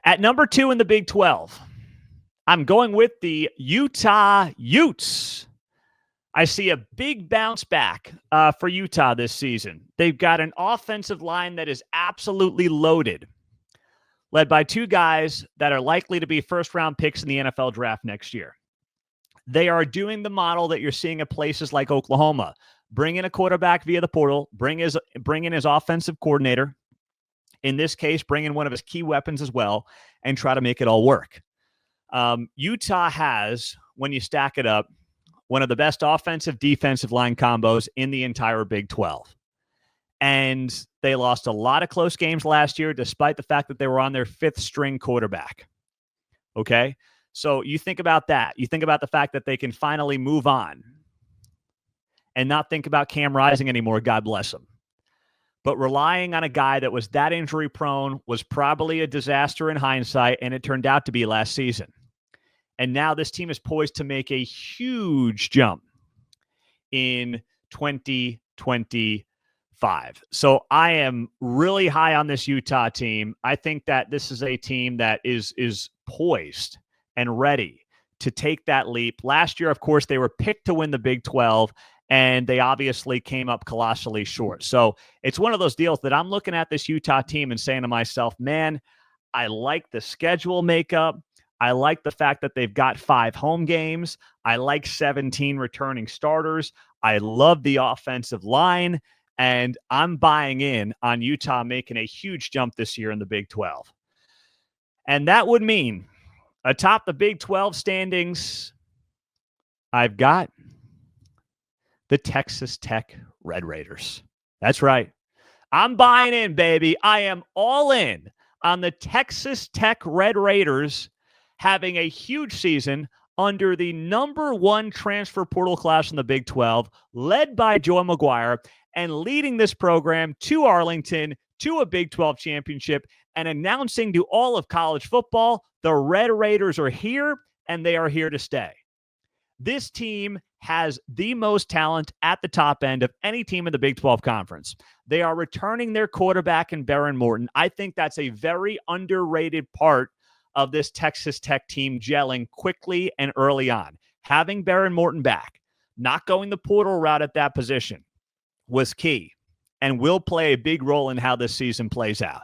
At number 2 in the Big 12, I'm going with the Utah Utes. I see a big bounce back for Utah this season. They've got an offensive line that is absolutely loaded, led by 2 guys that are likely to be first-round picks in the NFL draft next year. They are doing the model that you're seeing at places like Oklahoma. Bring in a quarterback via the portal, bring in his offensive coordinator, in this case, bring in one of his key weapons as well, and try to make it all work. Utah has, when you stack it up, one of the best offensive-defensive line combos in the entire Big 12. And they lost a lot of close games last year, despite the fact that they were on their 5th-string quarterback. Okay? So you think about that. You think about the fact that they can finally move on and not think about Cam Rising anymore, God bless him. But relying on a guy that was that injury-prone was probably a disaster in hindsight, and it turned out to be last season. And now this team is poised to make a huge jump in 2025. So I am really high on this Utah team. I think that this is a team that is poised and ready to take that leap. Last year, of course, they were picked to win the Big 12, and they obviously came up colossally short. So it's one of those deals that I'm looking at this Utah team and saying to myself, man, I like the schedule makeup. I like the fact that they've got 5 home games. I like 17 returning starters. I love the offensive line, and I'm buying in on Utah making a huge jump this year in the Big 12. And that would mean atop the Big 12 standings, I've got the Texas Tech Red Raiders. That's right. I'm buying in, baby. I am all in on the Texas Tech Red Raiders having a huge season under the number 1 transfer portal class in the Big 12, led by Joe McGuire, and leading this program to Arlington, to a Big 12 championship, and announcing to all of college football, the Red Raiders are here, and they are here to stay. This team has the most talent at the top end of any team in the Big 12 conference. They are returning their quarterback in Behren Morton. I think that's a very underrated part of this Texas Tech team gelling quickly and early on. Having Behren Morton back, not going the portal route at that position, was key and will play a big role in how this season plays out.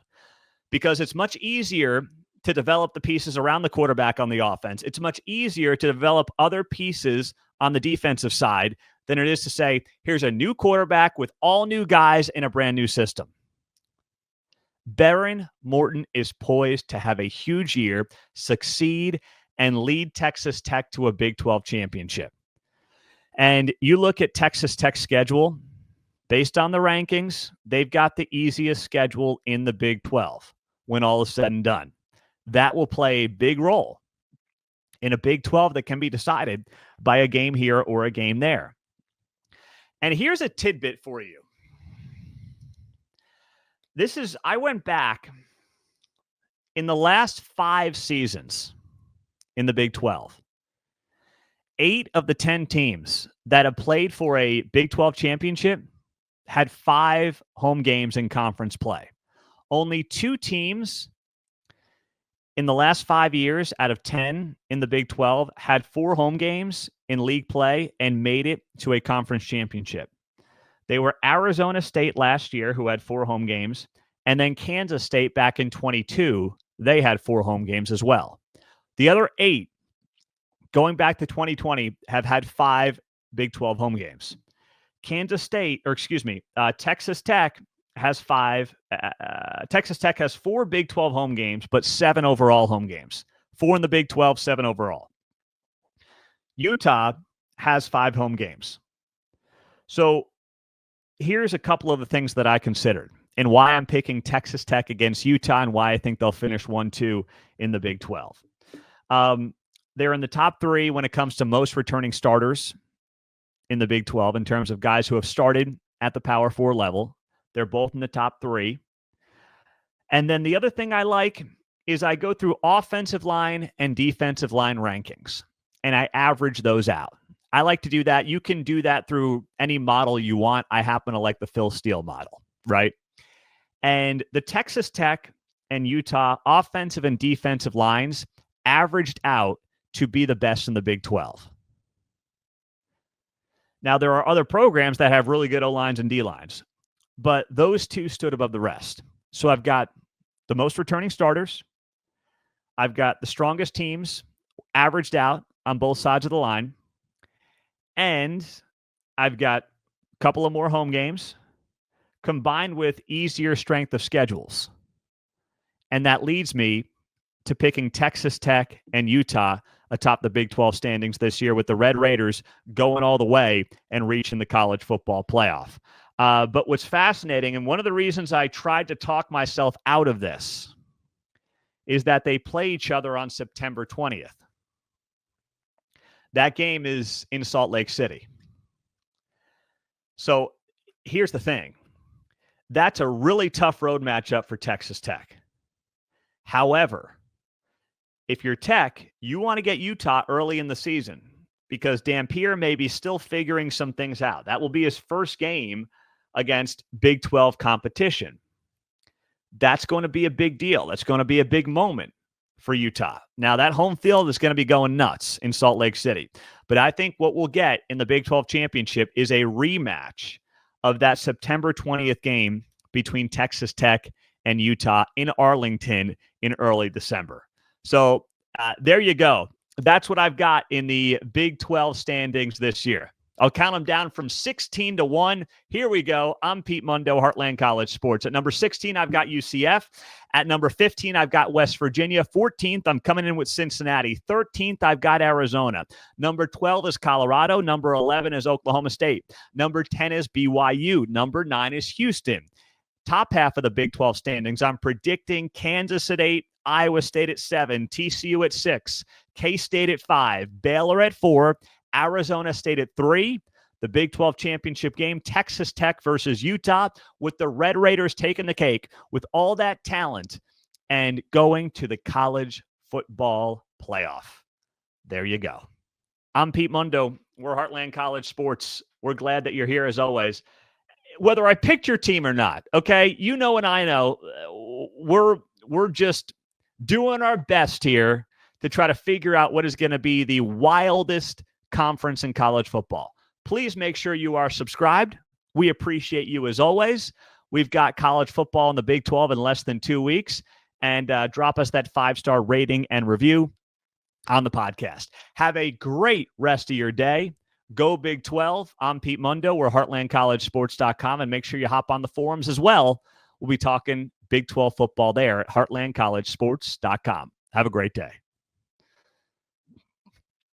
Because it's much easier to develop the pieces around the quarterback on the offense. It's much easier to develop other pieces on the defensive side than it is to say, here's a new quarterback with all new guys in a brand new system. Behren Morton is poised to have a huge year, succeed, and lead Texas Tech to a Big 12 championship. And you look at Texas Tech's schedule, based on the rankings, they've got the easiest schedule in the Big 12 when all is said and done. That will play a big role in a Big 12 that can be decided by a game here or a game there. And here's a tidbit for you. I went back in the last 5 seasons in the Big 12. 8 of the 10 teams that have played for a Big 12 championship had 5 home games in conference play. Only 2 teams in the last 5 years out of 10 in the Big 12 had 4 home games in league play and made it to a conference championship. They were Arizona State last year, who had 4 home games, and then Kansas State back in 22, they had 4 home games as well. The other 8, going back to 2020, have had 5 Big 12 home games. Texas Tech has 5. Texas Tech has 4 Big 12 home games, but 7 overall home games. 4 in the Big 12, 7 overall. Utah has 5 home games. So here's a couple of the things that I considered and why I'm picking Texas Tech against Utah and why I think they'll finish 1-2 in the Big 12. They're in the top 3 when it comes to most returning starters in the Big 12 in terms of guys who have started at the Power 4 level. They're both in the top 3. And then the other thing I like is I go through offensive line and defensive line rankings, and I average those out. I like to do that. You can do that through any model you want. I happen to like the Phil Steele model, right? And the Texas Tech and Utah offensive and defensive lines averaged out to be the best in the Big 12. Now, there are other programs that have really good O-lines and D-lines, but those two stood above the rest. So I've got the most returning starters. I've got the strongest teams averaged out on both sides of the line. And I've got a couple of more home games combined with easier strength of schedules. And that leads me to picking Texas Tech and Utah atop the Big 12 standings this year, with the Red Raiders going all the way and reaching the college football playoff. But what's fascinating, and one of the reasons I tried to talk myself out of this, is that they play each other on September 20th. That game is in Salt Lake City. So here's the thing. That's a really tough road matchup for Texas Tech. However, if you're Tech, you want to get Utah early in the season because Dampier may be still figuring some things out. That will be his first game against Big 12 competition. That's going to be a big deal. That's going to be a big moment for Utah. Now, that home field is going to be going nuts in Salt Lake City. But I think what we'll get in the Big 12 championship is a rematch of that September 20th game between Texas Tech and Utah in Arlington in early December. So there you go. That's what I've got in the Big 12 standings this year. I'll count them down from 16 to 1. Here we go. I'm Pete Mundo, Heartland College Sports. At number 16, I've got UCF. At number 15, I've got West Virginia. 14th, I'm coming in with Cincinnati. 13th, I've got Arizona. Number 12 is Colorado. Number 11 is Oklahoma State. Number 10 is BYU. Number 9 is Houston. Top half of the Big 12 standings, I'm predicting Kansas at 8, Iowa State at 7, TCU at 6, K-State at 5, Baylor at 4, Arizona State at 3. The Big 12 championship game, Texas Tech versus Utah, with the Red Raiders taking the cake with all that talent and going to the college football playoff. There you go. I'm Pete Mundo. We're Heartland College Sports. We're glad that you're here as always. Whether I picked your team or not, okay, you know and I know, we're just doing our best here to try to figure out what is going to be the wildest conference in college football. Please make sure you are subscribed. We appreciate you as always. We've got college football in the Big 12 in less than 2 weeks. And drop us that 5-star rating and review on the podcast. Have a great rest of your day. Go Big 12. I'm Pete Mundo. We're heartlandcollegesports.com. And make sure you hop on the forums as well. We'll be talking Big 12 football there at heartlandcollegesports.com. Have a great day.